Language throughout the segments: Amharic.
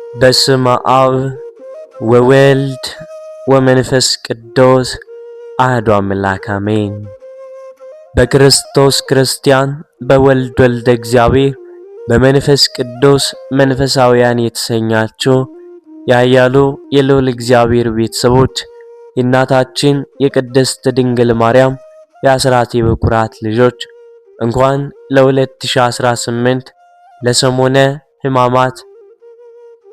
በስመ አብ ወወልድ ወመንፈስ ቅዱስ አሐዱ አምላክ አሜን። በክርስቶስ ክርስቲያን በወልድ ወልደ እግዚአብሔር በመንፈስ ቅዱስ መንፈሳውያን የተሰኛችሁ ያያሉ የልዑል እግዚአብሔር ቤተሰቦች የእናታችን የቅድስት ድንግል ማርያም የአስራት የበኩራት ልጆች እንኳን ለ2018 ለሰሞነ ሕማማት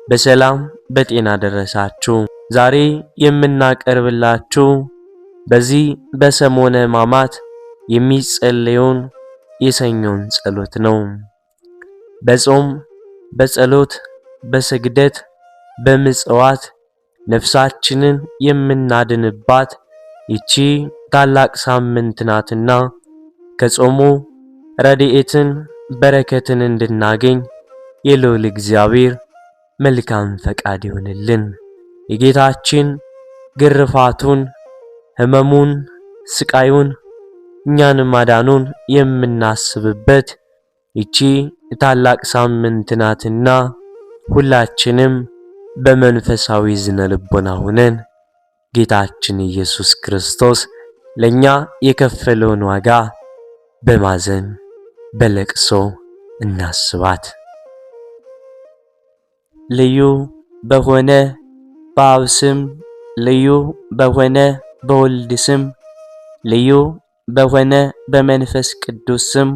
በሰላም በጤና ደረሳችሁ። ዛሬ የምናቀርብላችሁ በዚህ በሰሞነ ሕማማት የሚጸለየውን የሰኞን ጸሎት ነው። በጾም በጸሎት በስግደት በምጽዋት ነፍሳችንን የምናድንባት ይቺ ታላቅ ሳምንት ናትና ከጾሙ ረድኤትን በረከትን እንድናገኝ የልዑል እግዚአብሔር መልካም ፈቃድ ይሁንልን። የጌታችን ግርፋቱን ሕመሙን ስቃዩን እኛን ማዳኑን የምናስብበት ይቺ ታላቅ ሳምንት ናትና ሁላችንም በመንፈሳዊ ዝነ ልቦና ሆነን ጌታችን ኢየሱስ ክርስቶስ ለኛ የከፈለውን ዋጋ በማዘን በለቅሶ እናስባት። ልዩ በሆነ በአብ ስም ልዩ በሆነ በወልድ ስም ልዩ በሆነ በመንፈስ ቅዱስ ስም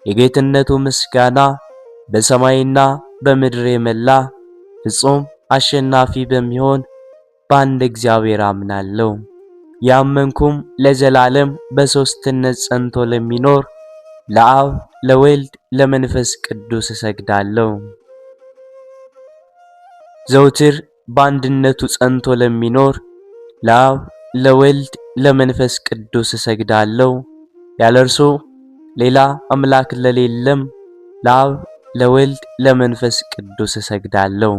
የጌትነቱ ምስጋና በሰማይና በምድር የመላ ፍጹም አሸናፊ በሚሆን በአንድ እግዚአብሔር አምናለሁ። ያመንኩም ለዘላለም በሦስትነት ጸንቶ ለሚኖር ለአብ ለወልድ ለመንፈስ ቅዱስ እሰግዳለሁ። ዘውትር በአንድነቱ ጸንቶ ለሚኖር ለአብ ለወልድ ለመንፈስ ቅዱስ እሰግዳለሁ። ያለ እርሱ ሌላ አምላክ ለሌለም ለአብ ለወልድ ለመንፈስ ቅዱስ እሰግዳለሁ።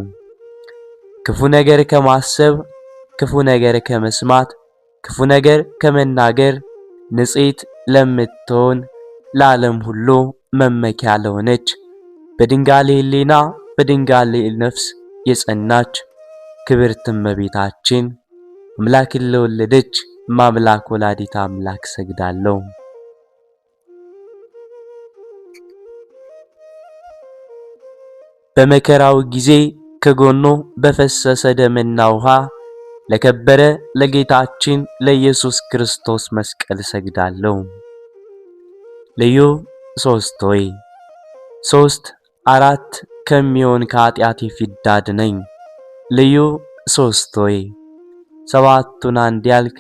ክፉ ነገር ከማሰብ ክፉ ነገር ከመስማት ክፉ ነገር ከመናገር ንጽሕት ለምትሆን ለዓለም ሁሉ መመኪያ ለሆነች በድንጋሌ ሕሊና በድንጋሌ ነፍስ የጸናች ክብርት እመቤታችን አምላክን ለወለደች ማምላክ ወላዲተ አምላክ ሰግዳለሁ። በመከራው ጊዜ ከጎኑ በፈሰሰ ደምና ውሃ ለከበረ ለጌታችን ለኢየሱስ ክርስቶስ መስቀል ሰግዳለሁ። ልዩ ሶስት ሆይ ሶስት አራት ከሚሆን ከኃጢአቴ ፍዳ አድነኝ። ልዩ ሶስት ሆይ ሰባቱን አንድ ያልክ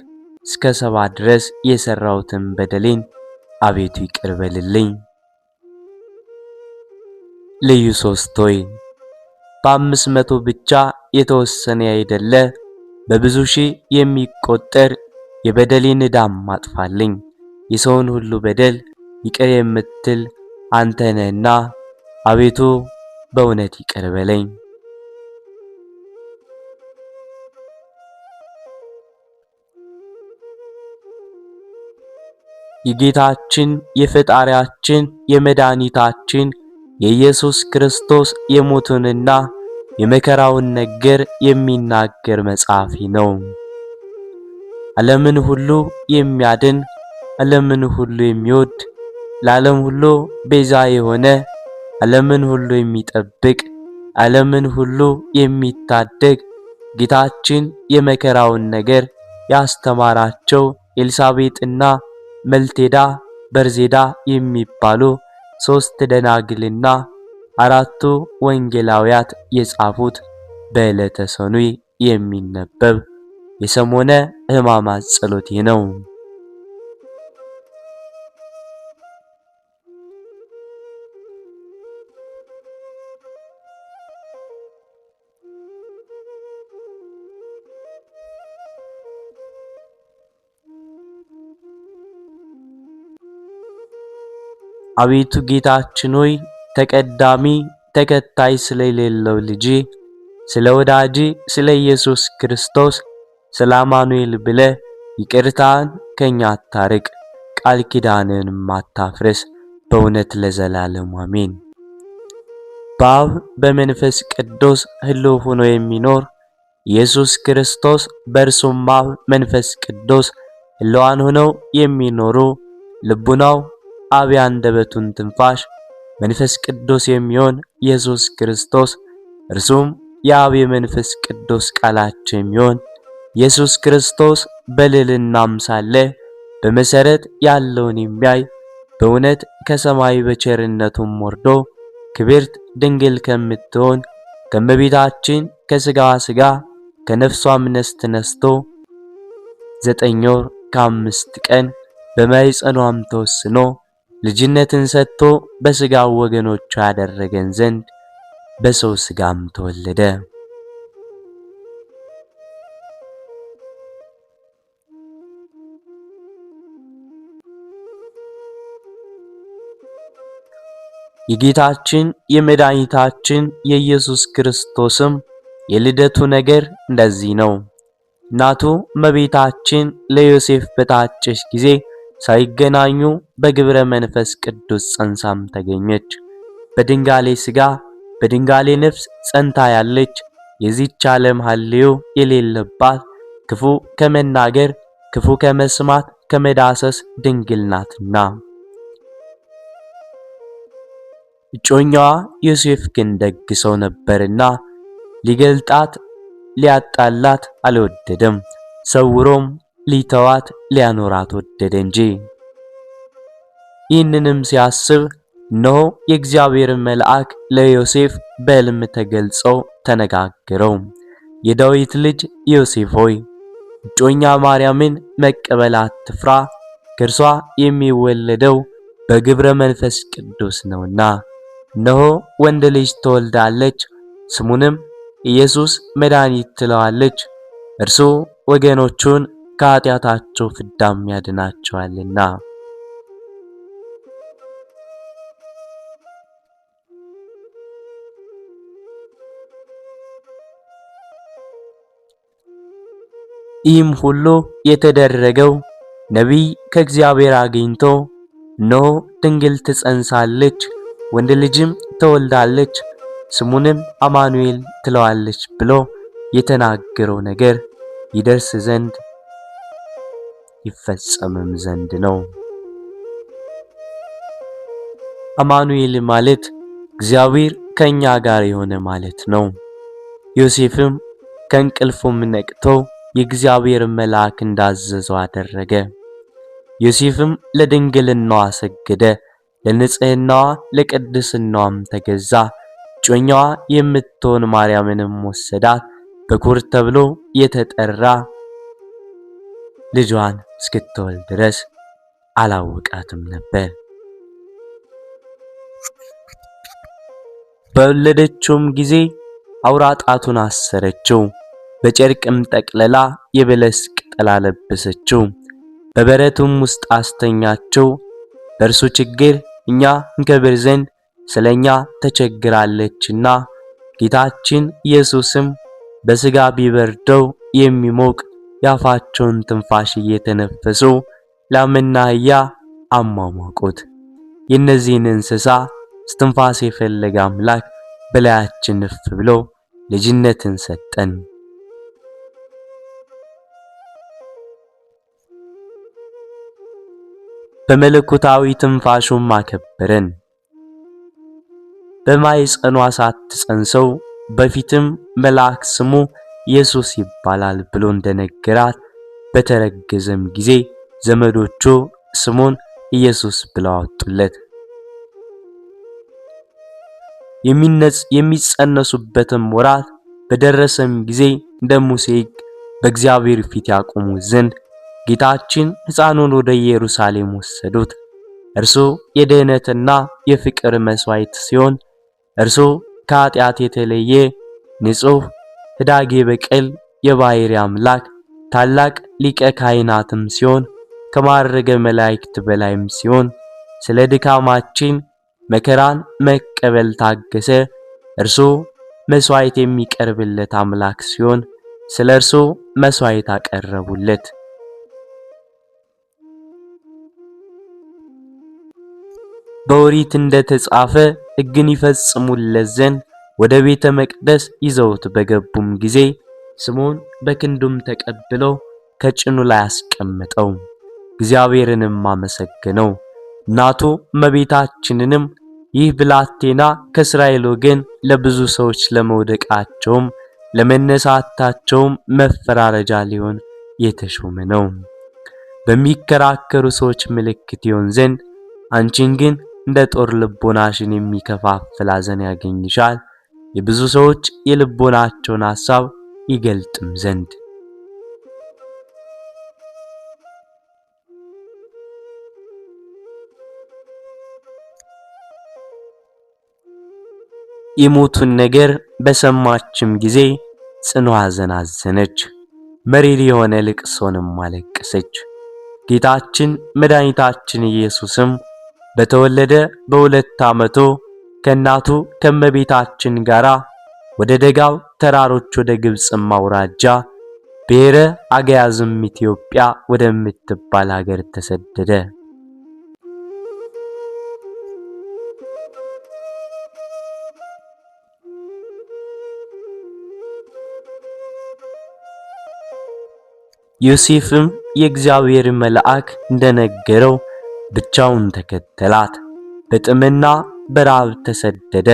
እስከ 7 ድረስ የሰራሁትን በደሌን አቤቱ ይቅር በልልኝ። ልዩ ሶስት ሆይ በ500 ብቻ የተወሰነ አይደለ በብዙ ሺህ የሚቆጠር የበደሌን ዕዳም አጥፋልኝ። የሰውን ሁሉ በደል ይቅር የምትል አንተ ነህና አቤቱ በእውነት ይቅር በለኝ። የጌታችን የፈጣሪያችን የመድኃኒታችን የኢየሱስ ክርስቶስ የሞቱንና የመከራውን ነገር የሚናገር መጽሐፍ ነው። ዓለምን ሁሉ የሚያድን ዓለምን ሁሉ የሚወድ ለዓለም ሁሉ ቤዛ የሆነ ዓለምን ሁሉ የሚጠብቅ ዓለምን ሁሉ የሚታደግ ጌታችን የመከራውን ነገር ያስተማራቸው ኤልሳቤጥና መልቴዳ በርዜዳ የሚባሉ 3 ደናግልና 4 ወንጌላውያት የጻፉት በዕለተ ሰኑይ የሚነበብ የሰሞነ ሕማማት ጸሎት ነው። አቤቱ ጌታችን ሆይ ተቀዳሚ ተከታይ ስለሌለው ልጅ ስለ ወዳጅ ስለ ኢየሱስ ክርስቶስ ስለ አማኑኤል ብለህ ይቅርታን ከኛ አታርቅ፣ ቃል ኪዳንንም አታፍርስ፣ በእውነት ለዘላለም አሜን። በአብ በመንፈስ ቅዱስ ሕልው ሆኖ የሚኖር ኢየሱስ ክርስቶስ በእርሱም አብ መንፈስ ቅዱስ ሕልዋን ሆነው የሚኖሩ ልቡናው አብ የአንደበቱን ትንፋሽ መንፈስ ቅዱስ የሚሆን ኢየሱስ ክርስቶስ እርሱም የአብ የመንፈስ ቅዱስ ቃላቸው የሚሆን ኢየሱስ ክርስቶስ በልዕልናም ሳለ በመሰረት ያለውን የሚያይ በእውነት ከሰማይ በቸርነቱም ወርዶ ክብርት ድንግል ከምትሆን ከእመቤታችን ከሥጋዋ ሥጋ ከነፍሷም ነፍስ ነስቶ 9 ወር ከ5 ቀን በማኅፀኗም ተወስኖ ልጅነትን ሰጥቶ በሥጋው ወገኖቹ ያደረገን ዘንድ በሰው ሥጋም ተወለደ። የጌታችን የመድኃኒታችን የኢየሱስ ክርስቶስም የልደቱ ነገር እንደዚህ ነው። እናቱ እመቤታችን ለዮሴፍ በታጨች ጊዜ ሳይገናኙ በግብረ መንፈስ ቅዱስ ጸንሳም ተገኘች። በድንጋሌ ሥጋ በድንጋሌ ነፍስ ጸንታ ያለች የዚህች ዓለም ሐልዮ የሌለባት ክፉ ከመናገር ክፉ ከመስማት ከመዳሰስ ድንግል ናትና። እጮኛዋ ዮሴፍ ግን ደግ ሰው ነበርና ሊገልጣት ሊያጣላት አልወደደም። ሰውሮም ሊተዋት ሊያኖራት ወደደ እንጂ። ይህንንም ሲያስብ እነሆ የእግዚአብሔር መልአክ ለዮሴፍ በሕልም ተገልጾ ተነጋገረው። የዳዊት ልጅ ዮሴፍ ሆይ እጮኛ ማርያምን መቀበል አትፍራ፣ ከእርሷ የሚወለደው በግብረ መንፈስ ቅዱስ ነውና። እነሆ ወንድ ልጅ ትወልዳለች፣ ስሙንም ኢየሱስ መድኃኒት ትለዋለች። እርሱ ወገኖቹን ከኃጢአታቸው ፍዳም ያድናቸዋልና። ይህም ሁሉ የተደረገው ነቢይ ከእግዚአብሔር አግኝቶ እነሆ ድንግል ትጸንሳለች፣ ወንድ ልጅም ትወልዳለች፣ ስሙንም አማኑኤል ትለዋለች ብሎ የተናገረው ነገር ይደርስ ዘንድ ይፈጸምም ዘንድ ነው። አማኑኤል ማለት እግዚአብሔር ከኛ ጋር የሆነ ማለት ነው። ዮሴፍም ከእንቅልፉም ነቅቶ የእግዚአብሔር መልአክ እንዳዘዘው አደረገ። ዮሴፍም ለድንግልናዋ ሰገደ፣ ለንጽሕናዋ ለቅድስናዋም ተገዛ። እጮኛዋ የምትሆን ማርያምንም ወሰዳት። በኩር ተብሎ የተጠራ ልጇን እስክትወልድ ድረስ አላወቃትም ነበር። በወለደችውም ጊዜ አውራ ጣቱን አሰረችው፣ በጨርቅም ጠቅልላ የበለስ ቅጠል አለበሰችው፣ በበረቱም ውስጥ አስተኛችው። በእርሱ ችግር እኛ እንከብር ዘንድ ስለኛ ተቸግራለችና። ጌታችን ኢየሱስም በሥጋ ቢበርደው የሚሞቅ ያፋቸውን ትንፋሽ እየተነፈሱ ላምና አህያ አሟሟቁት። የእነዚህን እንስሳ እስትንፋስ የፈለገ አምላክ በላያችን እፍ ብሎ ልጅነትን ሰጠን። በመለኮታዊ ትንፋሹም አከበረን። በማኅፀኗ ሳትጸንሰው በፊትም መልአክ ስሙ ኢየሱስ ይባላል ብሎ እንደነገራት በተረገዘም ጊዜ ዘመዶቹ ስሙን ኢየሱስ ብለው አወጡለት። የሚጸነሱበትም ወራት በደረሰም ጊዜ እንደ ሙሴ ሕግ በእግዚአብሔር ፊት ያቆሙት ዘንድ ጌታችን ሕፃኑን ወደ ኢየሩሳሌም ወሰዱት። እርሱ የድኅነትና የፍቅር መሥዋዕት ሲሆን እርሱ ከኃጢአት የተለየ ንጹሕ ሕዳጌ በቀል የባሕርይ አምላክ ታላቅ ሊቀ ካህናትም ሲሆን ከማዕረገ መላእክት በላይም ሲሆን ስለ ድካማችን መከራን መቀበል ታገሰ። እርሱ መሥዋዕት የሚቀርብለት አምላክ ሲሆን ስለ እርሱ መሥዋዕት አቀረቡለት። በኦሪት እንደተጻፈ ሕግን ይፈጽሙለት ዘንድ ወደ ቤተ መቅደስ ይዘውት በገቡም ጊዜ ስምዖን በክንዱም ተቀብሎ ከጭኑ ላይ አስቀመጠው። እግዚአብሔርንም አመሰገነው። እናቱ እመቤታችንንም ይህ ብላቴና ከእስራኤል ወገን ለብዙ ሰዎች ለመውደቃቸውም ለመነሳታቸውም መፈራረጃ ሊሆን የተሾመ ነው፣ በሚከራከሩ ሰዎች ምልክት ይሆን ዘንድ አንቺን ግን እንደ ጦር ልቦናሽን የሚከፋፍል ሐዘን ያገኝሻል፣ የብዙ ሰዎች የልቦናቸውን ሐሳብ ይገልጥም ዘንድ። የሞቱን ነገር በሰማችም ጊዜ ጽኑ ሐዘን አዘነች፣ መሪር የሆነ ልቅሶንም አለቀሰች። ጌታችን መድኃኒታችን ኢየሱስም በተወለደ በ2 ዓመቱ ከእናቱ ከእመቤታችን ጋራ ወደ ደጋው ተራሮች ወደ ግብጽም አውራጃ ብሔረ አግያዝም ኢትዮጵያ ወደምትባል ሀገር ተሰደደ። ዮሴፍም የእግዚአብሔር መልአክ እንደነገረው ብቻውን ተከተላት። በጥምና በራብ ተሰደደ።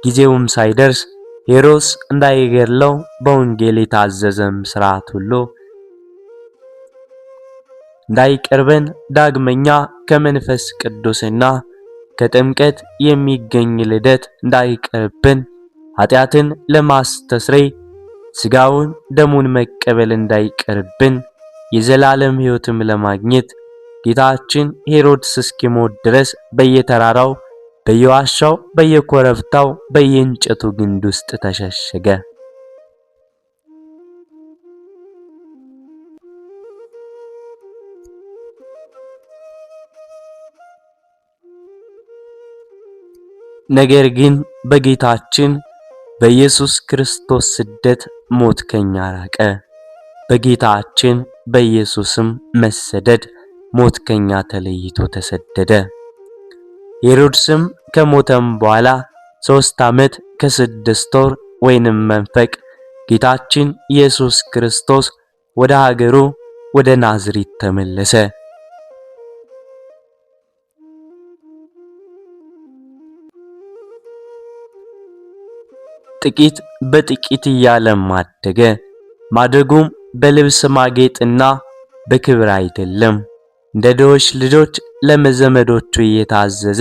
ጊዜውም ሳይደርስ ሄሮድስ እንዳይገድለው በወንጌል የታዘዘም ሥርዓት ሁሉ እንዳይቀርበን ዳግመኛ ከመንፈስ ቅዱስና ከጥምቀት የሚገኝ ልደት እንዳይቀርብን ኃጢአትን ለማስተስረይ ሥጋውን ደሙን መቀበል እንዳይቀርብን የዘላለም ሕይወትም ለማግኘት ጌታችን ሄሮድስ እስኪሞት ድረስ በየተራራው በየዋሻው በየኮረብታው በየእንጨቱ ግንድ ውስጥ ተሸሸገ። ነገር ግን በጌታችን በኢየሱስ ክርስቶስ ስደት ሞት ከኛ ራቀ። በጌታችን በኢየሱስም መሰደድ ሞት ከኛ ተለይቶ ተሰደደ። ሄሮድስም ከሞተም በኋላ 3 ዓመት ከ6 ወር ወይንም መንፈቅ ጌታችን ኢየሱስ ክርስቶስ ወደ ሀገሩ ወደ ናዝሬት ተመለሰ። ጥቂት በጥቂት እያለም አደገ። ማደጉም በልብስ ማጌጥና በክብር አይደለም፣ እንደ ድሆች ልጆች ለዘመዶቹ እየታዘዘ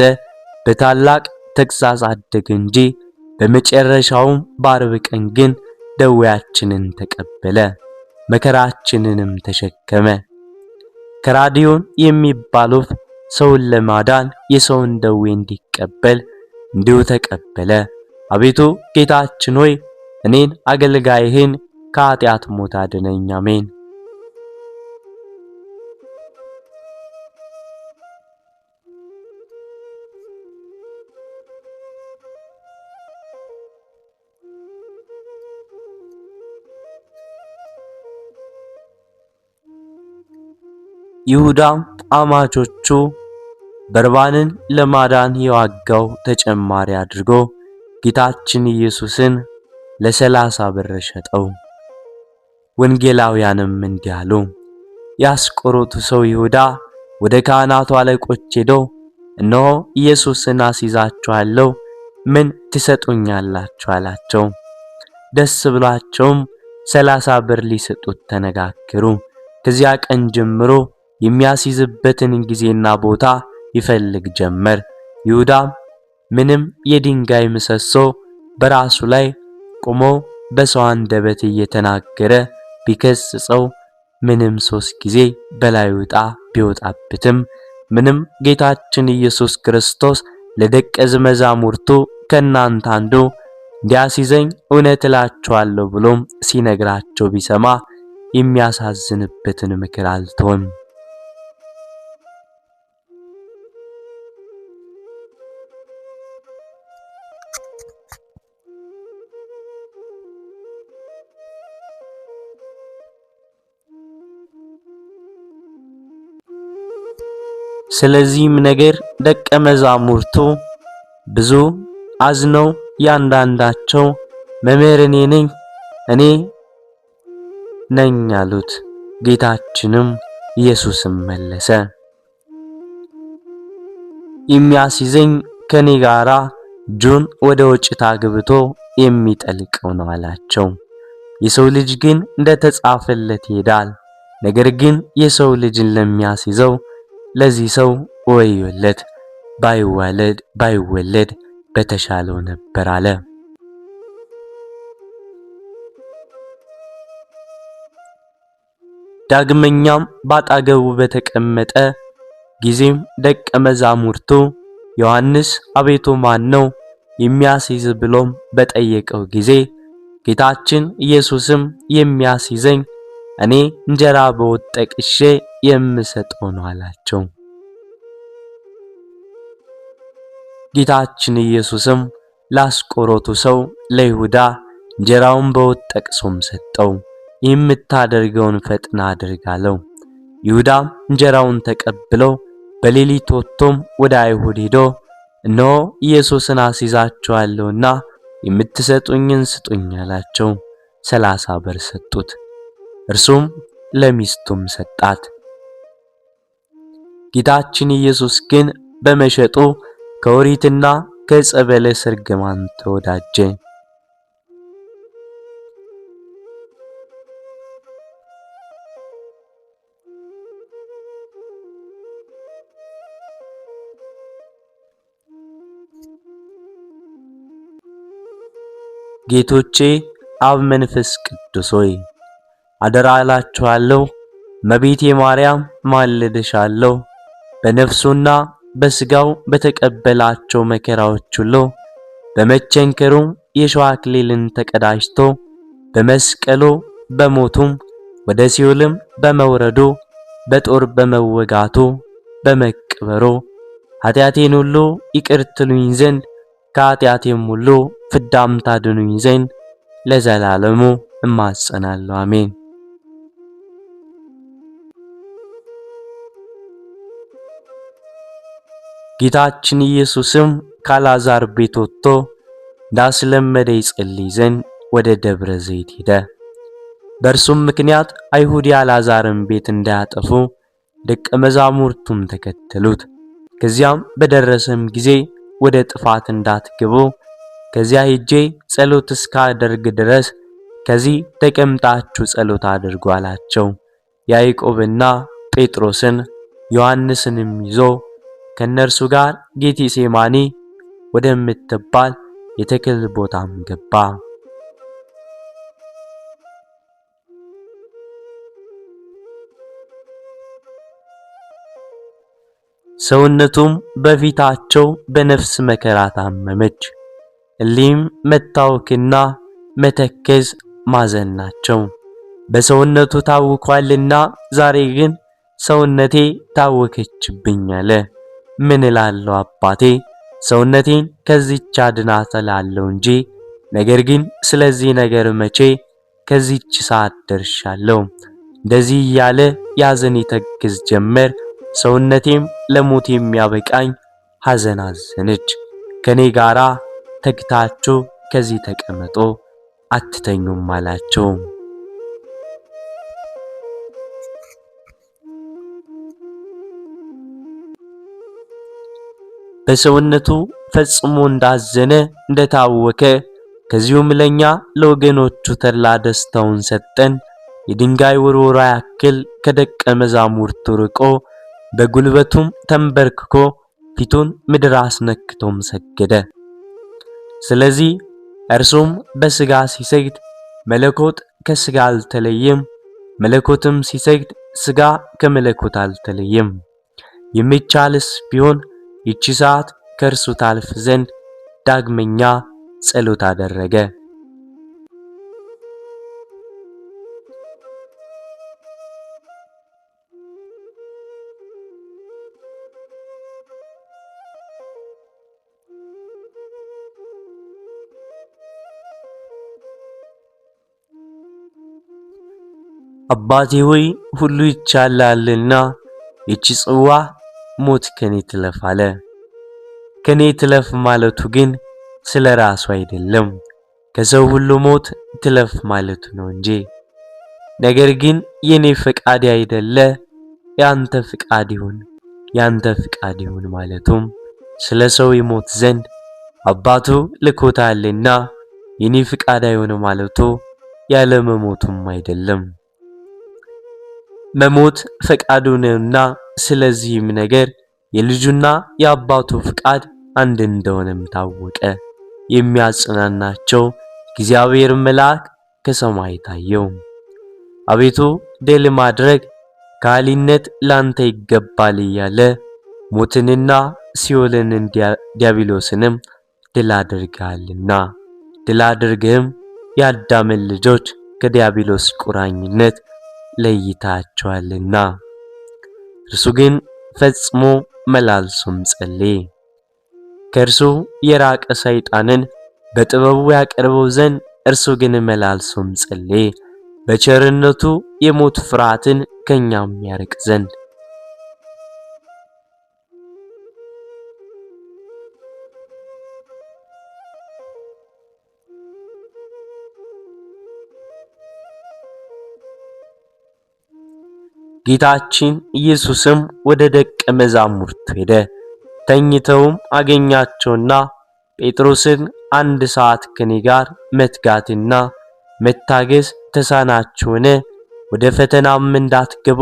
በታላቅ ተግሣጽ አደገ እንጂ። በመጨረሻውም በአርብ ቀን ግን ደዌያችንን ተቀበለ፣ መከራችንንም ተሸከመ። ከራዲዮን የሚባል ወፍ ሰውን ለማዳን የሰውን ደዌ እንዲቀበል እንዲሁ ተቀበለ። አቤቱ ጌታችን ሆይ እኔን አገልጋይህን ከኃጢአት ሞት አድነኝ። አሜን። ይሁዳም አማቾቹ በርባንን ለማዳን የዋጋው ተጨማሪ አድርጎ ጌታችን ኢየሱስን ለ30 ብር ሸጠው። ወንጌላውያንም እንዲህ አሉ። የአስቆሮቱ ሰው ይሁዳ ወደ ካህናቱ አለቆች ሄዶ እነሆ ኢየሱስን አስይዛችኋለሁ፣ ምን ትሰጡኛላችሁ አላቸው። ደስ ብሏቸውም 30 ብር ሊሰጡት ተነጋገሩ። ከዚያ ቀን ጀምሮ የሚያስይዝበትን ጊዜና ቦታ ይፈልግ ጀመር። ይሁዳም ምንም የድንጋይ ምሰሶ በራሱ ላይ ቆሞ በሰው አንደበት እየተናገረ ቢከስጸው ምንም 3 ጊዜ በላዩ ዕጣ ቢወጣበትም ምንም ጌታችን ኢየሱስ ክርስቶስ ለደቀ መዛሙርቱ ከናንተ አንዱ እንዲያስይዘኝ እውነት እላችኋለሁ ብሎም ሲነግራቸው ቢሰማ የሚያሳዝንበትን ምክር አልተወም። ስለዚህም ነገር ደቀ መዛሙርቱ ብዙ አዝነው ያንዳንዳቸው መምህር እኔ ነኝ አሉት። ጌታችንም ኢየሱስም መለሰ፣ የሚያስይዘኝ ከኔ ጋራ እጁን ወደ ወጭት አግብቶ የሚጠልቀው ነው አላቸው። የሰው ልጅ ግን እንደተጻፈለት ይሄዳል። ነገር ግን የሰው ልጅን ለሚያስይዘው ለዚህ ሰው ወዮለት፣ ባይወለድ በተሻለው ነበር አለ። ዳግመኛም ባጠገቡ በተቀመጠ ጊዜም ደቀ መዛሙርቱ ዮሐንስ አቤቱ ማን ነው የሚያስይዝ ብሎም በጠየቀው ጊዜ ጌታችን ኢየሱስም የሚያስይዘኝ እኔ እንጀራ በወጥ ጠቅሼ የምሰጠው ነው አላቸው። ጌታችን ኢየሱስም ላስቆሮቱ ሰው ለይሁዳ እንጀራውን በወጥ ጠቅሶም ሰጠው። የምታደርገውን ፈጥና አድርግ አለው። ይሁዳም እንጀራውን ተቀብለው በሌሊት ወጥቶም ወደ አይሁድ ሄዶ እነሆ ኢየሱስን አስይዛችኋለሁና የምትሰጡኝን ስጡኝ አላቸው። 30 ብር ሰጡት። እርሱም ለሚስቱም ሰጣት። ጌታችን ኢየሱስ ግን በመሸጡ ከኦሪትና ከዕፀ በለስ እርግማን ተወዳጀ። ጌቶቼ አብ መንፈስ ቅዱስ ሆይ አደራ እላችኋለሁ፣ እመቤቴ ማርያም ማልደሻለሁ። በነፍሱና በስጋው በተቀበላቸው መከራዎች ሁሉ በመቸንከሩ የሾህ አክሊልን ተቀዳጅቶ በመስቀሉ በሞቱም ወደ ሲኦልም በመውረዱ በጦር በመወጋቱ በመቀበሩ ኃጢአቴን ሁሉ ይቅር ትሉኝ ዘንድ ከኃጢአቴም ሁሉ ፍዳም ታድኑኝ ዘንድ ለዘላለሙ እማጸናለሁ። አሜን። ጌታችን ኢየሱስም ካላዛር ቤት ወጥቶ እንዳስለመደ ይጸልይ ዘንድ ወደ ደብረ ዘይት ሄደ። በእርሱም ምክንያት አይሁድ የአልዓዛርን ቤት እንዳያጠፉ ደቀ መዛሙርቱም ተከተሉት። ከዚያም በደረሰም ጊዜ ወደ ጥፋት እንዳትገቡ ከዚያ ሄጄ ጸሎት እስካደርግ ድረስ ከዚህ ተቀምጣችሁ ጸሎት አድርጉ አላቸው። ያዕቆብና ጴጥሮስን ዮሐንስንም ይዞ ከነርሱ ጋር ጌቴሴማኒ ወደምትባል የተክል ቦታም ገባ። ሰውነቱም በፊታቸው በነፍስ መከራ ታመመች። እሊም መታወክና መተከዝ ማዘን ናቸው። በሰውነቱ ታውኳልና ዛሬ ግን ሰውነቴ ታወከችብኝ አለ። ምን እላለሁ አባቴ ሰውነቴን ከዚህች አድናት እላለሁ እንጂ ነገር ግን ስለዚህ ነገር መቼ ከዚህች ሰዓት ደርሻለሁ። እንደዚህ እያለ ያዘን ይተክዝ ጀመር። ሰውነቴም ለሞት የሚያበቃኝ ሐዘን አዘነች። ከኔ ጋራ ተግታችሁ ከዚህ ተቀመጡ አትተኙም አላቸው። በሰውነቱ ፈጽሞ እንዳዘነ እንደታወከ ከዚሁም ለኛ ለወገኖቹ ተድላ ደስታውን ሰጠን። የድንጋይ ውርወራ ያክል ከደቀ መዛሙርቱ ርቆ በጉልበቱም ተንበርክኮ ፊቱን ምድር አስነክቶም ሰገደ። ስለዚህ እርሱም በስጋ ሲሰግድ መለኮት ከስጋ አልተለየም፣ መለኮትም ሲሰግድ ስጋ ከመለኮት አልተለየም። የሚቻልስ ቢሆን ይቺ ሰዓት ከእርሱ ታልፍ ዘንድ ዳግመኛ ጸሎት አደረገ። አባቴ ሆይ ሁሉ ይቻላልና ይቺ ጽዋ ሞት ከኔ ትለፍ አለ። ከኔ ትለፍ ማለቱ ግን ስለ ራሱ አይደለም፣ ከሰው ሁሉ ሞት ትለፍ ማለቱ ነው እንጂ። ነገር ግን የኔ ፍቃድ አይደለ ያንተ ፍቃድ ይሁን፣ ያንተ ፍቃድ ይሁን ማለቱም ስለ ሰው ይሞት ዘንድ አባቱ ልኮታልና የኔ ፍቃድ አይሆን ማለቱ ያለ መሞቱም አይደለም። መሞት ፈቃዱ ነውና ስለዚህም ነገር የልጁና የአባቱ ፍቃድ አንድ እንደሆነም ታወቀ። የሚያጽናናቸው እግዚአብሔር መልአክ ከሰማይ ታየው። አቤቱ ድል ማድረግ ካህሊነት ላንተ ይገባል እያለ ሞትንና ሲኦልን ዲያብሎስንም ድል አድርገሃልና ድል አድርገህም የአዳምን ልጆች ከዲያብሎስ ቁራኝነት ለይታቸዋልና። እርሱ ግን ፈጽሞ መላልሶም ጸለየ። ከእርሱ የራቀ ሰይጣንን በጥበቡ ያቀርበው ዘንድ እርሱ ግን መላልሶም ጸለየ፣ በቸርነቱ የሞት ፍርሃትን ከኛም ያርቅ ዘንድ። ጌታችን ኢየሱስም ወደ ደቀ መዛሙርቱ ሄደ። ተኝተውም አገኛቸውና ጴጥሮስን አንድ ሰዓት ከኔ ጋር መትጋትና መታገስ ተሳናችሁን? ወደ ፈተናም እንዳትገቡ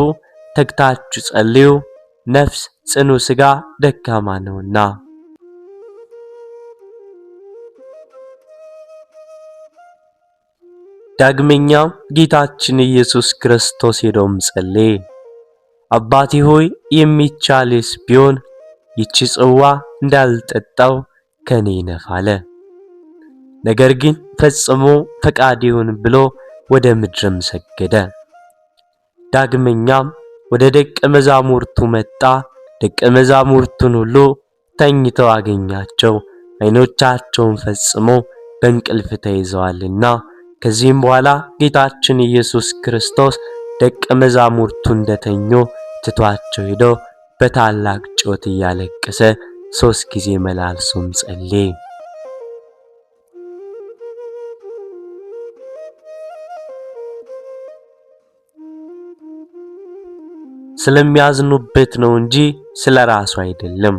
ተግታችሁ ጸልዩ፣ ነፍስ ጽኑ ሥጋ ደካማ ነውና። ዳግመኛም ጌታችን ኢየሱስ ክርስቶስ ሄዶም ጸለየ። አባቴ ሆይ የሚቻልስ ቢሆን ይቺ ጽዋ እንዳልጠጣው ከኔ ይለፍ አለ። ነገር ግን ፈጽሞ ፈቃድ ይሁን ብሎ ወደ ምድርም ሰገደ። ዳግመኛም ወደ ደቀ መዛሙርቱ መጣ። ደቀ መዛሙርቱን ሁሉ ተኝተው አገኛቸው፣ ዓይኖቻቸውን ፈጽሞ በእንቅልፍ ተይዘዋልና። ከዚህም በኋላ ጌታችን ኢየሱስ ክርስቶስ ደቀ መዛሙርቱ እንደተኙ ትቷቸው ሄዶ በታላቅ ጩኸት እያለቀሰ 3 ጊዜ መላልሶም ጸለየ። ስለሚያዝኑበት ነው እንጂ ስለራሱ አይደለም።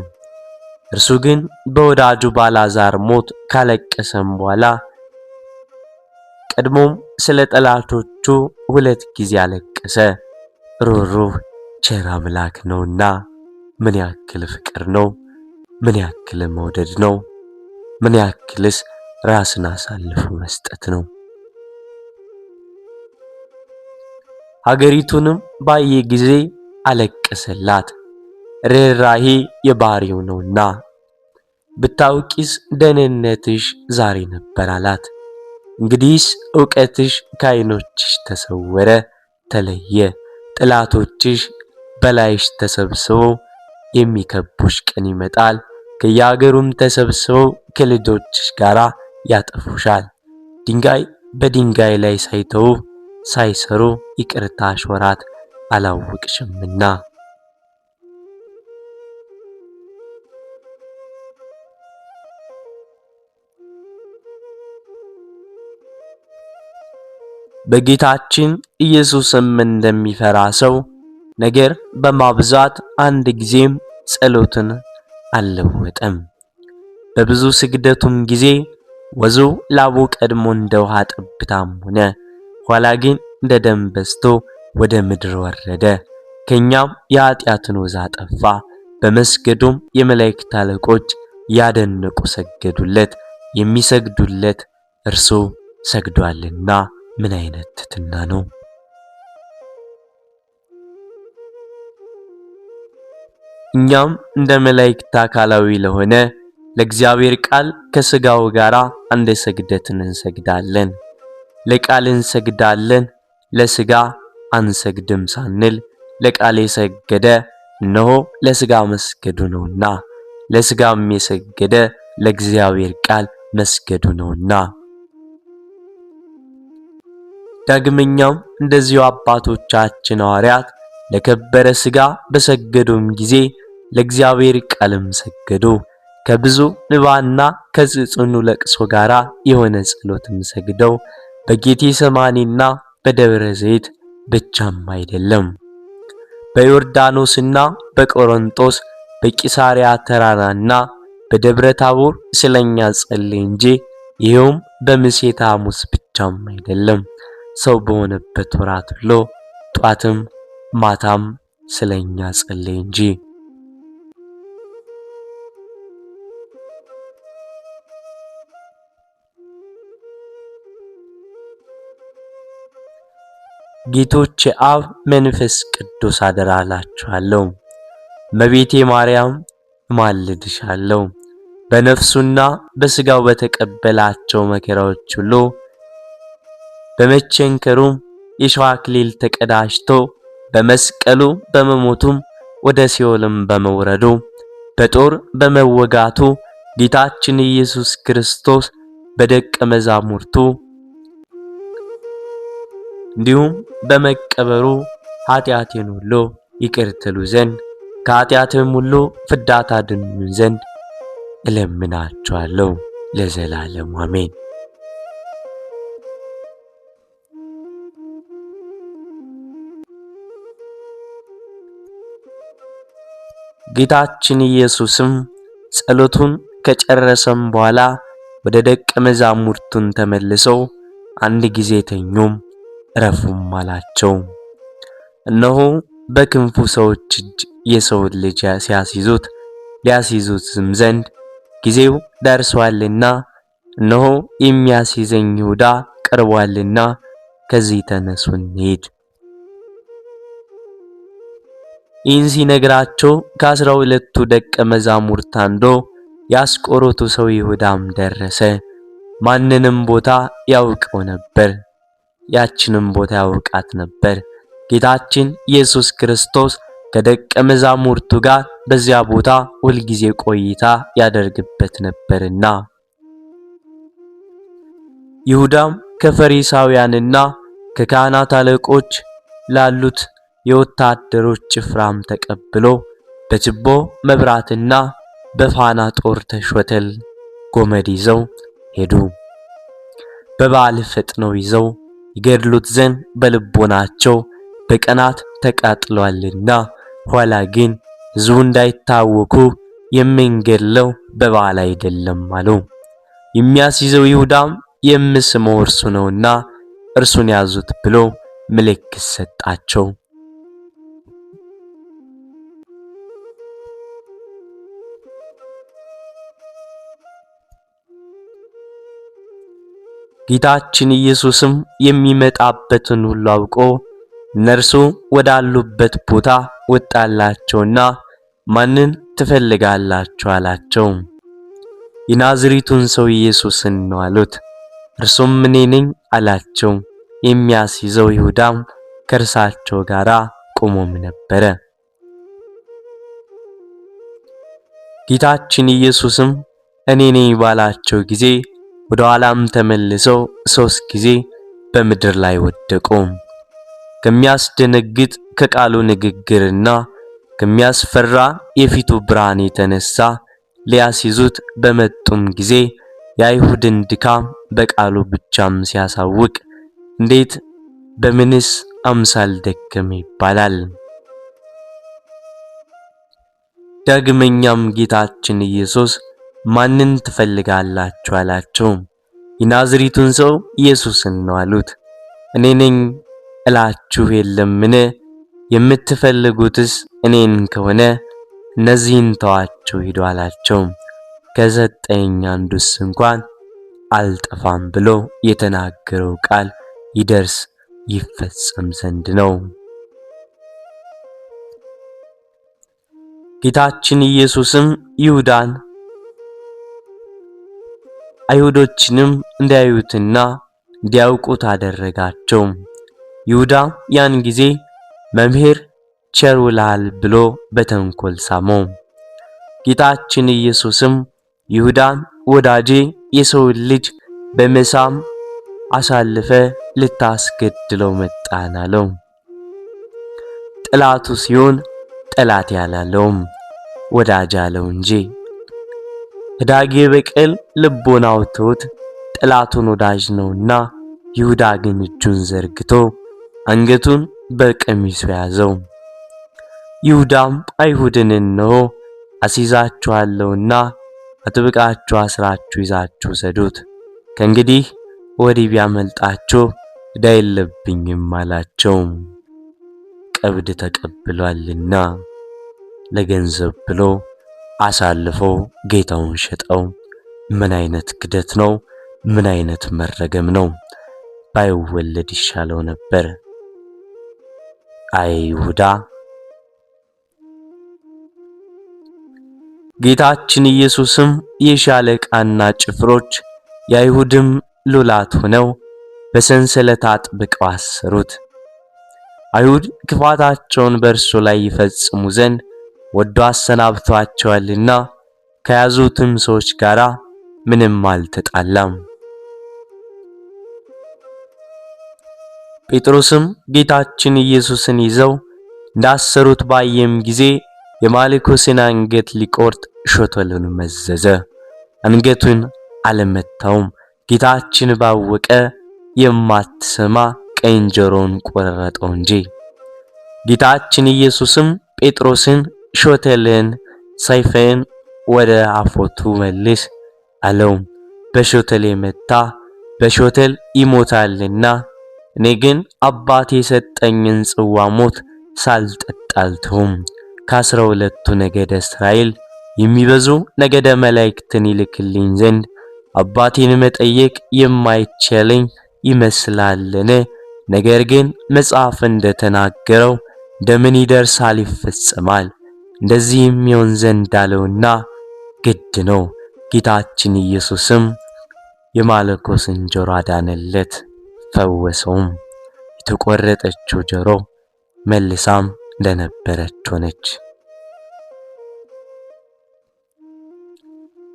እርሱ ግን በወዳጁ ባላዛር ሞት ካለቀሰም በኋላ ቀድሞም ስለ ጠላቶቹ 2 ጊዜ አለቀሰ። ሩህሩህ ቸር አምላክ ነውና ምን ያክል ፍቅር ነው! ምን ያክል መውደድ ነው! ምን ያክልስ ራስን አሳልፎ መስጠት ነው! ሀገሪቱንም ባየ ጊዜ አለቀሰላት፣ ርኅራኄ የባህሪው ነውና። ብታውቂስ ደህንነትሽ ዛሬ ነበር አላት። እንግዲህስ ዕውቀትሽ ከዓይኖችሽ ተሰወረ፣ ተለየ። ጠላቶችሽ በላይሽ ተሰብስበው የሚከቡሽ ቀን ይመጣል። ከየአገሩም ተሰብስበው ከልጆችሽ ጋር ያጠፉሻል። ድንጋይ በድንጋይ ላይ ሳይተው ሳይሰሩ ይቅርታሽ ወራት አላወቅሽምና። በጌታችን ኢየሱስም እንደሚፈራ ሰው ነገር በማብዛት አንድ ጊዜም ጸሎትን አልለወጠም። በብዙ ስግደቱም ጊዜ ወዙ ላቡ ቀድሞ እንደ ውሃ ጠብታም ሆነ፣ ኋላ ግን እንደ ደም በዝቶ ወደ ምድር ወረደ። ከኛም የኃጢአትን ወዝ አጠፋ። በመስገዱም የመላእክት አለቆች ያደነቁ ሰገዱለት። የሚሰግዱለት እርሱ ሰግዷልና ምን አይነት ትሕትና ነው! እኛም እንደ መላእክት አካላዊ ለሆነ ለእግዚአብሔር ቃል ከሥጋው ጋር አንድ ስግደትን እንሰግዳለን። ለቃል እንሰግዳለን፣ ለሥጋ አንሰግድም ሳንል ለቃል የሰገደ እነሆ ለሥጋ መስገዱ ነውና፣ ለሥጋም የሰገደ ለእግዚአብሔር ቃል መስገዱ ነውና። ዳግመኛም እንደዚሁ አባቶቻችን ሐዋርያት ለከበረ ሥጋ በሰገዱም ጊዜ ለእግዚአብሔር ቃልም ሰገዱ። ከብዙ ንባና ከጽኑ ለቅሶ ጋራ የሆነ ጸሎትም ሰግደው በጌቴሰማኒና በደብረ ዘይት ብቻም አይደለም፣ በዮርዳኖስና በቆሮንቶስ በቂሳሪያ ተራራና በደብረ ታቦር ስለኛ ጸለየ እንጂ ይሄውም በምሴተ ሐሙስ ብቻም አይደለም፣ ሰው በሆነበት ወራት ሁሉ ጧትም ማታም ስለኛ ጸለየ እንጂ። ጌቶቼ አብ መንፈስ ቅዱስ አደራላችኋለሁ። እመቤቴ ማርያም እማልድሻለሁ። በነፍሱና በስጋው በተቀበላቸው መከራዎች ሁሉ በመቸንከሩም የሸዋ አክሊል ተቀዳጅቶ በመስቀሉ በመሞቱም ወደ ሲኦልም በመውረዱ በጦር በመወጋቱ ጌታችን ኢየሱስ ክርስቶስ በደቀ መዛሙርቱ እንዲሁም በመቀበሩ ኃጢአቴን ሁሉ ይቅር ትሉ ዘንድ ከኃጢአትም ሁሉ ፍዳ ታድኑኝ ዘንድ እለምናችኋለሁ ለዘላለሙ አሜን። ጌታችን ኢየሱስም ጸሎቱን ከጨረሰም በኋላ ወደ ደቀ መዛሙርቱን ተመልሰው አንድ ጊዜ ተኙም ረፉም አላቸው። እነሆ በክንፉ ሰዎች እጅ የሰውን ልጅ ሊያስይዙትም ዘንድ ጊዜው ደርሷልና እነሆ የሚያስይዘኝ ይሁዳ ቀርቧልና ከዚህ ተነሱ እንሂድ። ይህን ሲነግራቸው ከ12ቱ ደቀ መዛሙርት አንዱ የአስቆሮቱ ሰው ይሁዳም ደረሰ። ማንንም ቦታ ያውቀው ነበር፣ ያችንም ቦታ ያውቃት ነበር። ጌታችን ኢየሱስ ክርስቶስ ከደቀ መዛሙርቱ ጋር በዚያ ቦታ ሁልጊዜ ቆይታ ያደርግበት ነበርና። ይሁዳም ከፈሪሳውያንና ከካህናት አለቆች ላሉት የወታደሮች ጭፍራም ተቀብሎ በችቦ መብራትና በፋና ጦር ተሾተል ጎመድ ይዘው ሄዱ። በበዓል ፈጥነው ይዘው ይገድሉት ዘንድ በልቦናቸው በቀናት ተቃጥሏልና፣ ኋላ ግን ሕዝቡ እንዳይታወኩ የምንገድለው በበዓል አይደለም አሉ። የሚያስይዘው ይሁዳም የምስመው እርሱ ነውና እርሱን ያዙት ብሎ ምልክት ሰጣቸው። ጌታችን ኢየሱስም የሚመጣበትን ሁሉ አውቆ እነርሱ ወዳሉበት ቦታ ወጣላቸውና ማንን ትፈልጋላችሁ አላቸው። የናዝሬቱን ሰው ኢየሱስን ነው አሉት። እርሱም እኔ ነኝ አላቸው። የሚያስይዘው ይሁዳም ከእርሳቸው ጋር ቆሞም ነበረ። ጌታችን ኢየሱስም እኔ ነኝ ባላቸው ጊዜ ወደ ኋላም ተመልሰው 3 ጊዜ በምድር ላይ ወደቁ። ከሚያስደነግጥ ከቃሉ ንግግርና ከሚያስፈራ የፊቱ ብርሃን የተነሳ ሊያስይዙት በመጡም ጊዜ የአይሁድን ድካም በቃሉ ብቻም ሲያሳውቅ እንዴት በምንስ አምሳል ደከመ ይባላል። ዳግመኛም ጌታችን ኢየሱስ ማንን ትፈልጋላችሁ አላቸው። የናዝሬቱን ሰው ኢየሱስን ነው አሉት። እኔ ነኝ እላችሁ የለምን? የምትፈልጉትስ እኔን ከሆነ እነዚህን ተዋቸው ሂዱ አላቸው። ከሰጠኝ አንዱስ እንኳን አልጠፋም ብሎ የተናገረው ቃል ይደርስ ይፈጸም ዘንድ ነው። ጌታችን ኢየሱስም ይሁዳን አይሁዶችንም እንዲያዩትና እንዲያውቁት አደረጋቸው። ይሁዳ ያን ጊዜ መምህር ቸር ውለሃል ብሎ በተንኮል ሳመው። ጌታችን ኢየሱስም ይሁዳን ወዳጄ የሰውን ልጅ በመሳም አሳልፈ ልታስገድለው መጣን አለው። ጠላቱ ሲሆን ጠላት ያላለውም ወዳጅ አለው እንጂ። ህዳጌ በቀል ልቦናው ትሑት ጠላቱን ወዳጅ ነውና፣ ይሁዳ ግን እጁን ዘርግቶ አንገቱን በቀሚሱ ያዘው። ይሁዳም አይሁድን እነሆ አስይዛችኋለሁና አጥብቃችሁ አስራችሁ ይዛችሁ ሰዱት፣ ከእንግዲህ ወዲህ ቢያመልጣችሁ ዕዳ የለብኝም አላቸው። ቀብድ ተቀብሏልና ለገንዘብ ብሎ አሳልፎ ጌታውን ሸጠው። ምን አይነት ክደት ነው! ምን አይነት መረገም ነው! ባይወለድ ይሻለው ነበር። አይ ይሁዳ! ጌታችን ኢየሱስም የሻለቃና ጭፍሮች የአይሁድም ሉላት ሆነው በሰንሰለት አጥብቀው አሰሩት። አይሁድ ክፋታቸውን በእርሱ ላይ ይፈጽሙ ዘንድ ወዶ አሰናብቷቸዋልና ከያዙትም ሰዎች ጋር ምንም አልተጣላም። ጴጥሮስም ጌታችን ኢየሱስን ይዘው እንዳሰሩት ባየም ጊዜ የማልኮስን አንገት ሊቆርጥ ሾተሉን መዘዘ። አንገቱን አልመታውም። ጌታችን ባወቀ የማትሰማ ቀኝ ጆሮውን ቆረጠው እንጂ። ጌታችን ኢየሱስም ጴጥሮስን ሾተልህን ሰይፍህን ወደ አፎቱ መልስ አለው። በሾተል የመታ በሾተል ይሞታልና፣ እኔ ግን አባቴ የሰጠኝን ጽዋ ሞት ሳልጠጣ አልተውም። ከ12ቱ ነገደ እስራኤል የሚበዙ ነገደ መላእክትን ይልክልኝ ዘንድ አባቴን መጠየቅ የማይቻለኝ ይመስላልን? ነገር ግን መጽሐፍ እንደተናገረው እንደምን ይደርሳል ይፈጸማል፣ እንደዚህም ይሆን ዘንድ አለውና ግድ ነው። ጌታችን ኢየሱስም የማልኮስን ጆሮ አዳነለት፣ ፈወሰውም። የተቆረጠችው ጆሮ መልሳም እንደነበረች ሆነች።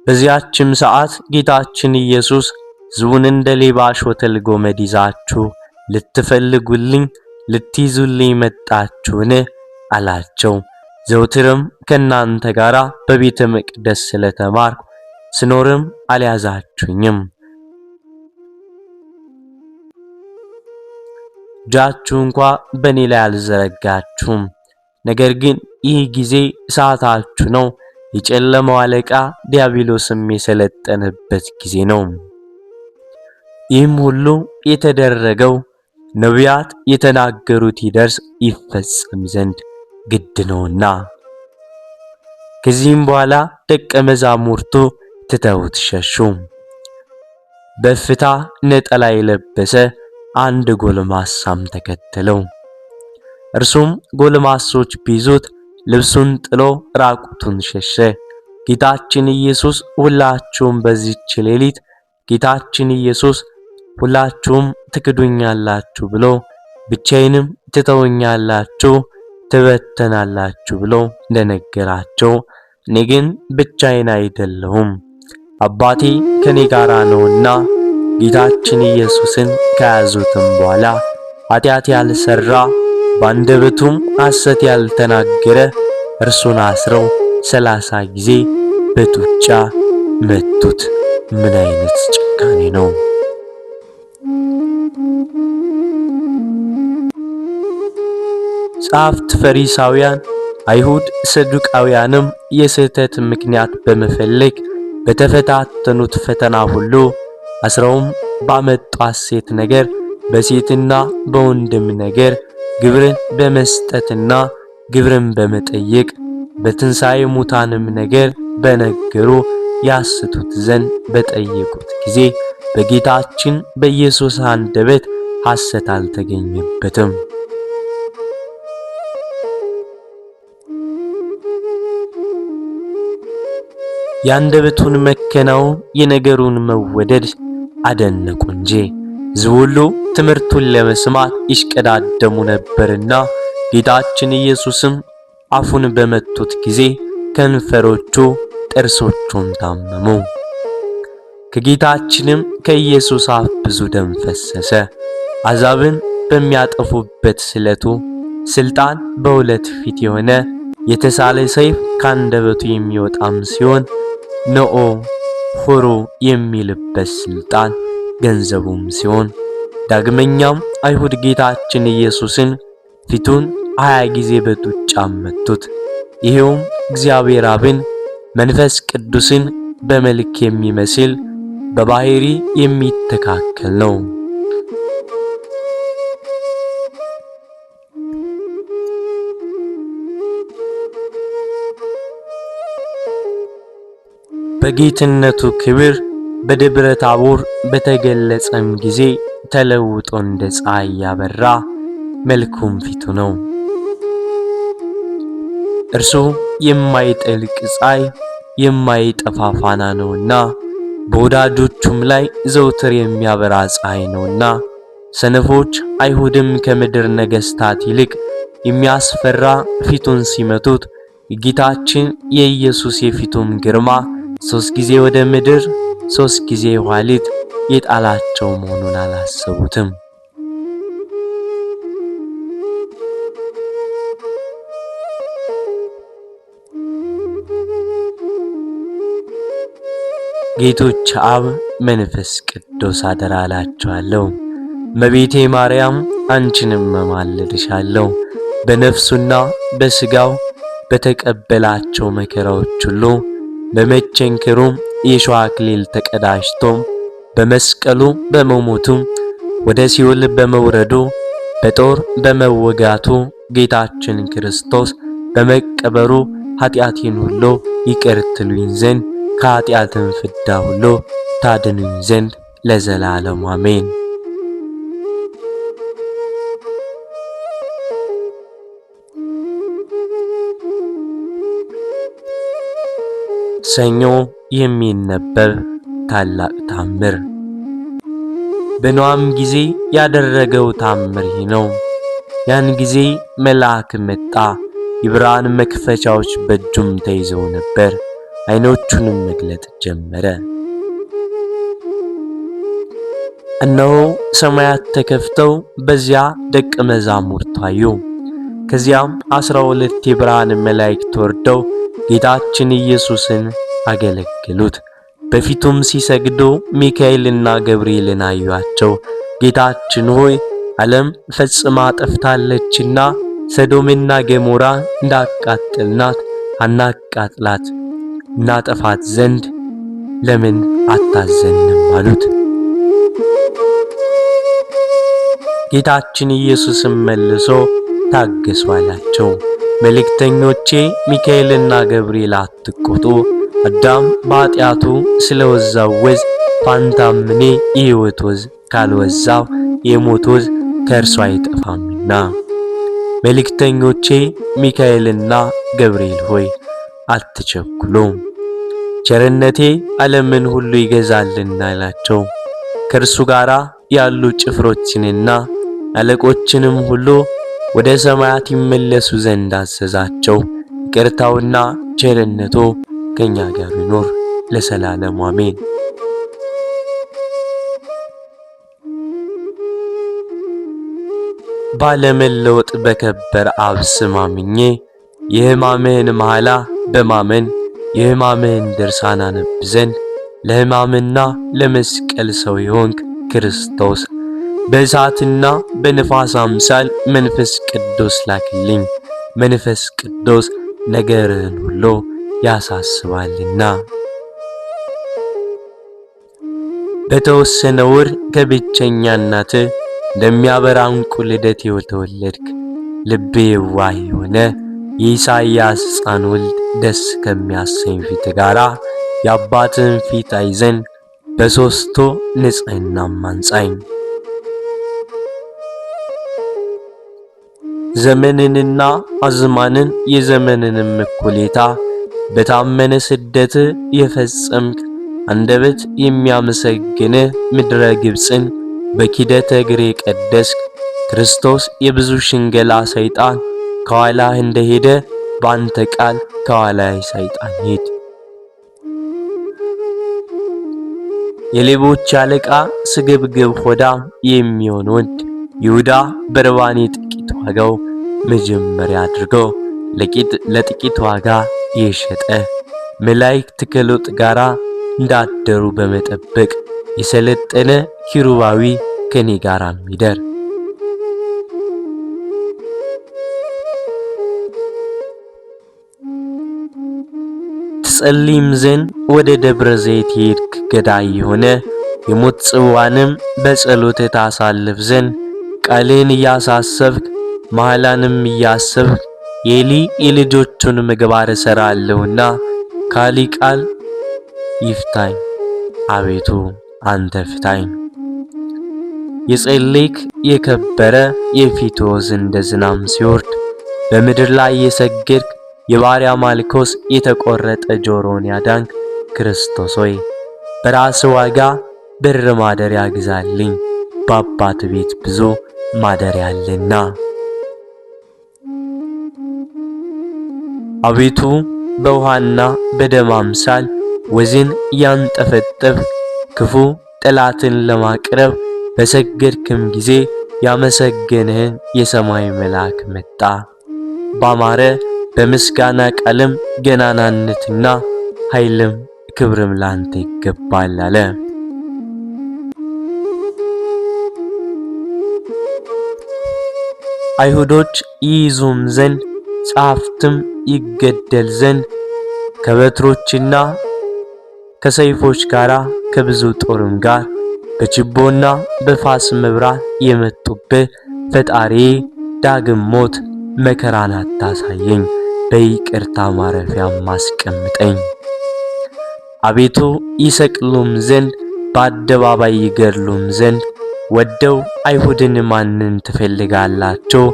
በዚያችም ሰዓት ጌታችን ኢየሱስ ሕዝቡን እንደ ሌባ ሾተል ጎመድ ይዛችሁ ልትፈልጉልኝ ልትይዙልኝ መጣችሁን? አላቸው። ዘውትርም ከናንተ ጋር በቤተ መቅደስ ስለተማርኩ ስኖርም አልያዛችሁኝም። እጃችሁ እንኳ በእኔ ላይ አልዘረጋችሁም። ነገር ግን ይህ ጊዜ ሰዓታችሁ ነው፣ የጨለማው አለቃ ዲያብሎስም የሰለጠነበት ጊዜ ነው። ይህም ሁሉ የተደረገው ነቢያት የተናገሩት ይደርስ ይፈጸም ዘንድ ግድ ነውና። ከዚህም በኋላ ደቀ መዛሙርቱ ትተውት ሸሹ። በፍታ ነጠላ የለበሰ አንድ ጎልማሳም ተከተለው። እርሱም ጎልማሶች ቢይዙት ልብሱን ጥሎ ራቁቱን ሸሸ። ጌታችን ኢየሱስ ሁላችሁም በዚህች ሌሊት ጌታችን ኢየሱስ ሁላችሁም ትክዱኛላችሁ ብሎ ብቻዬንም ትተውኛላችሁ ትበተናላችሁ ብሎ እንደነገራቸው እኔ ግን ብቻዬን አይደለሁም፣ አባቴ ከኔ ጋር ነውና። ጌታችን ኢየሱስን ከያዙትም በኋላ ኃጢአት ያልሰራ ባንደበቱም ሐሰት ያልተናገረ እርሱን አስረው 30 ጊዜ በጡጫ መቱት። ምን አይነት ጭካኔ ነው! ጸሐፍት ፈሪሳውያን፣ አይሁድ ሰዱቃውያንም የስህተት ምክንያት በመፈለግ በተፈታተኑት ፈተና ሁሉ አስረውም ባመጧት ሴት ነገር በሴትና በወንድም ነገር ግብርን በመስጠትና ግብርን በመጠየቅ በትንሣኤ ሙታንም ነገር በነገሩ ያስቱት ዘንድ በጠየቁት ጊዜ በጌታችን በኢየሱስ አንደበት ሐሰት አልተገኘበትም። የአንደበቱን መከናወን የነገሩን መወደድ አደነቁ እንጂ ሕዝቡ ሁሉ ትምህርቱን ለመስማት ይሽቀዳደሙ ነበርና። ጌታችን ኢየሱስም አፉን በመቱት ጊዜ ከንፈሮቹ ጥርሶቹም ታመሙ። ከጌታችንም ከኢየሱስ አፍ ብዙ ደም ፈሰሰ። አሕዛብን በሚያጠፉበት ስለቱ ስልጣን በሁለት ፊት የሆነ የተሳለ ሰይፍ ካንደበቱ የሚወጣም ሲሆን ነኦ ሆሮ የሚልበት ስልጣን ገንዘቡም ሲሆን ዳግመኛም አይሁድ ጌታችን ኢየሱስን ፊቱን 20 ጊዜ በጡጫ መቱት። ይሄውም እግዚአብሔር አብን መንፈስ ቅዱስን በመልክ የሚመስል በባህሪ የሚተካከል ነው። በጌትነቱ ክብር በደብረ ታቦር በተገለጸም ጊዜ ተለውጦ እንደ ፀሐይ ያበራ መልኩም ፊቱ ነው። እርሱ የማይጠልቅ ፀሐይ የማይጠፋ ፋና ነውና በወዳጆቹም ላይ ዘውትር የሚያበራ ፀሐይ ነውና ሰነፎች አይሁድም ከምድር ነገሥታት ይልቅ የሚያስፈራ ፊቱን ሲመቱት የጌታችን የኢየሱስ የፊቱም ግርማ 3 ጊዜ ወደ ምድር 3 ጊዜ ኋሊት የጣላቸው መሆኑን አላሰቡትም። ጌቶች አብ መንፈስ ቅዱስ አደራ እላችኋለሁ። እመቤቴ ማርያም አንቺንም እማልድሻለሁ። በነፍሱና በሥጋው በተቀበላቸው መከራዎች ሁሉ በመቸንከሩ የሾህ አክሊል ተቀዳጅቶ በመስቀሉ በመሞቱ ወደ ሲኦል በመውረዱ በጦር በመወጋቱ ጌታችን ክርስቶስ በመቀበሩ ኃጢአቴን ሁሉ ይቅር ትሉኝ ዘንድ ከኃጢአትም ፍዳ ሁሉ ታድኑኝ ዘንድ ለዘላለም አሜን። ሰኞ የሚነበብ ታላቅ ታምር። በኖአም ጊዜ ያደረገው ታምር ይህ ነው። ያን ጊዜ መልአክ መጣ፣ የብርሃን መክፈቻዎች በእጁም ተይዘው ነበር። ዓይኖቹንም መግለጥ ጀመረ። እነሆ ሰማያት ተከፍተው በዚያ ደቀ መዛሙርት አዩ። ከዚያም 12 የብርሃን መላእክት ወርደው ጌታችን ኢየሱስን አገለገሉት። በፊቱም ሲሰግዱ ሚካኤልና ገብርኤልን አዩአቸው። ጌታችን ሆይ ዓለም ፈጽማ ጠፍታለችና ሰዶምና ገሞራ እንዳቃጠልናት አናቃጥላት፣ እናጠፋት ዘንድ ለምን አታዘንም አሉት። ጌታችን ኢየሱስም መልሶ ታገሱ አላቸው። መልእክተኞቼ ሚካኤልና ገብርኤል አትቆጡ፣ አዳም በኃጢአቱ ስለወዛው ወዝ ፋንታም እኔ የሕይወት ወዝ ካልወዛው የሞት ወዝ ከእርሱ አይጠፋምና። መልእክተኞቼ ሚካኤልና ገብርኤል ሆይ አትቸኩሉ፣ ቸርነቴ ዓለምን ሁሉ ይገዛልና አላቸው። ከእርሱ ጋር ያሉ ጭፍሮችንና አለቆችንም ሁሉ ወደ ሰማያት ይመለሱ ዘንድ አዘዛቸው። ይቅርታውና ቸርነቱ ከኛ ጋር ይኖር ለዘላለሙ አሜን። ባለመለወጥ በከበረ አብ ስም አምኜ የሕማምህን መሐላ በማመን የሕማምህን ድርሳን አነብ ዘንድ ለሕማምና ለመስቀል ሰው የሆንክ ክርስቶስ በእሳትና በንፋስ አምሳል መንፈስ ቅዱስ ላክልኝ። መንፈስ ቅዱስ ነገርህን ሁሉ ያሳስባልና። በተወሰነ ወር ከብቸኛ እናትህ እንደሚያበራ ዕንቁ ልደት የተወለድክ ልቤ የዋህ የሆነ የኢሳይያስ ሕፃን ወልድ ደስ ከሚያሰኝ ፊት ጋራ የአባትህን ፊት አይ ዘንድ በሦስቱ ንጽሕናም አንጻኝ። ዘመንንና አዝማንን የዘመንንም እኩሌታ በታመነ ስደት የፈጸምክ አንደበት የሚያመሰግንህ ምድረ ግብፅን በኪደተ እግር የቀደስክ ክርስቶስ የብዙ ሽንገላ ሰይጣን ከኋላህ እንደሄደ በአንተ ቃል ከኋላህ ሰይጣን ሄድ። የሌቦች አለቃ ስግብግብ ሆዳም የሚሆን ወንድ ይሁዳ በርባኔ ጥቂት ዋጋው መጀመሪያ አድርገው ለጥቂት ዋጋ የሸጠ መላእክት ከሎጥ ጋራ እንዳደሩ በመጠበቅ የሰለጠነ ኪሩባዊ ከኔ ጋራ ሚደር ትጸልይም ዘንድ ወደ ደብረ ዘይት ሄድክ ገዳይ የሆነ የሞት ጽዋንም በጸሎት ታሳልፍ ዘንድ ቃልን እያሳሰብክ መሐላንም እያሰብክ የኤሊ የልጆቹን ምግባር እሰራለሁና ካሊ ቃል ይፍታኝ አቤቱ አንተ ፍታኝ። የጸለይክ የከበረ የፊትወዝ እንደ ዝናም ሲወርድ በምድር ላይ የሰገድክ የባሪያ ማልኮስ የተቆረጠ ጆሮን ያዳንክ ክርስቶስ ሆይ በራስ ዋጋ ብር ማደሪያ ግዛልኝ በአባት ቤት ብዙ ማደሪያ አለና። አቤቱ በውሃና በደም አምሳል ወዝን ያንጠፈጠፍ ክፉ ጠላትን ለማቅረብ በሰገድክም ጊዜ ያመሰገንህን የሰማይ መልአክ መጣ። ባማረ በምስጋና ቃልም ገናናነትና ኃይልም ክብርም ላንተ ይገባል አለ። አይሁዶች ይይዙም ዘንድ ጸሐፍትም ይገደል ዘንድ ከበትሮችና ከሰይፎች ጋር ከብዙ ጦርም ጋር በችቦና በፋስ መብራት የመጡብህ ፈጣሪ ዳግም ሞት መከራን አታሳየኝ፣ በይቅርታ ማረፊያም አስቀምጠኝ። አቤቱ ይሰቅሉም ዘንድ በአደባባይ ይገድሉም ዘንድ ወደው አይሁድን ማንን ትፈልጋላችሁ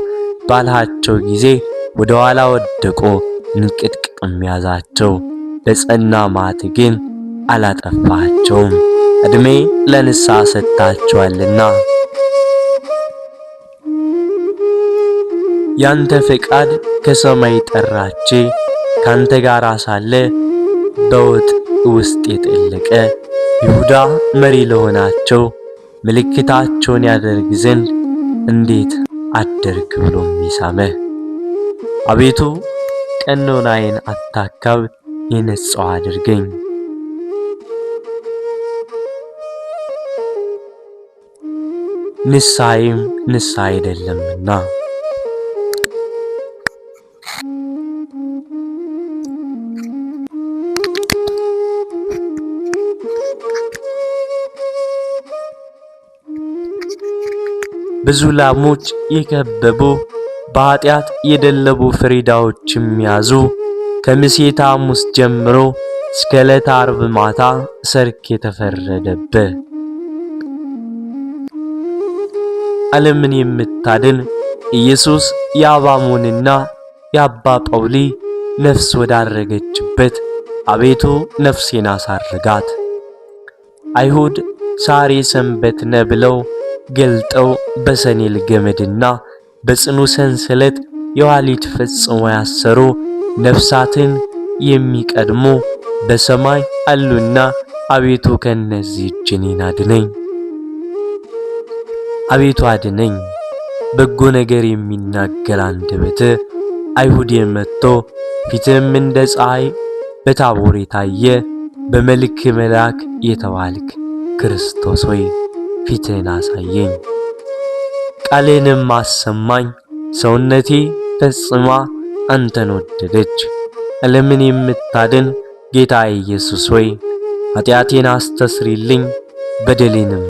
ባልሃቸው ጊዜ ወደ ኋላ ወደቁ፣ እንቅጥቅጥም ያዛቸው። በጸና መዓት ግን አላጠፋቸውም፣ ዕድሜ ለንስሐ ሰጥታቸዋልና። ያንተ ፈቃድ ከሰማይ ጠራች፣ ካንተ ጋር ሳለ በወጥ ውስጥ የጠለቀ ይሁዳ መሪ ለሆናቸው ምልክታቸውን ያደርግ ዘንድ እንዴት አደርግ ብሎ ሚሳመህ። አቤቱ ቀኖናዬን አታካብ፣ የነጻው አድርገኝ። ንስሐዬም ንስሐ አይደለምና ብዙ ላሞች የከበቡ በኃጢአት የደለቡ ፍሪዳዎችም ያዙ። ከምሴተ ሐሙስ ጀምሮ እስከ ዕለተ ዓርብ ማታ ሰርክ የተፈረደብህ ዓለምን የምታድን ኢየሱስ የአባሞንና የአባ ጳውሊ ነፍስ ወዳረገችበት አቤቱ ነፍሴን አሳርጋት። አይሁድ ዛሬ ሰንበት ነው ብለው ገልጠው በሰኔል ገመድና በጽኑ ሰንሰለት የዋሊት ፈጽሞ ያሰሩ ነፍሳትን የሚቀድሙ በሰማይ አሉና አቤቱ ከነዚህ እጅኔን አድነኝ። አቤቱ አድነኝ። በጎ ነገር የሚናገር አንደበት አይሁድ የመቶ ፊትም እንደ ፀሐይ በታቦር የታየ በመልክ መልአክ የተባልክ ክርስቶስ ሆይ ፊትህን አሳየኝ፣ ቃልህንም አሰማኝ። ሰውነቴ ፈጽማ አንተን ወደደች። ዓለምን የምታድን ጌታ ኢየሱስ ሆይ ኃጢአቴን አስተስሪልኝ፣ በደሌንም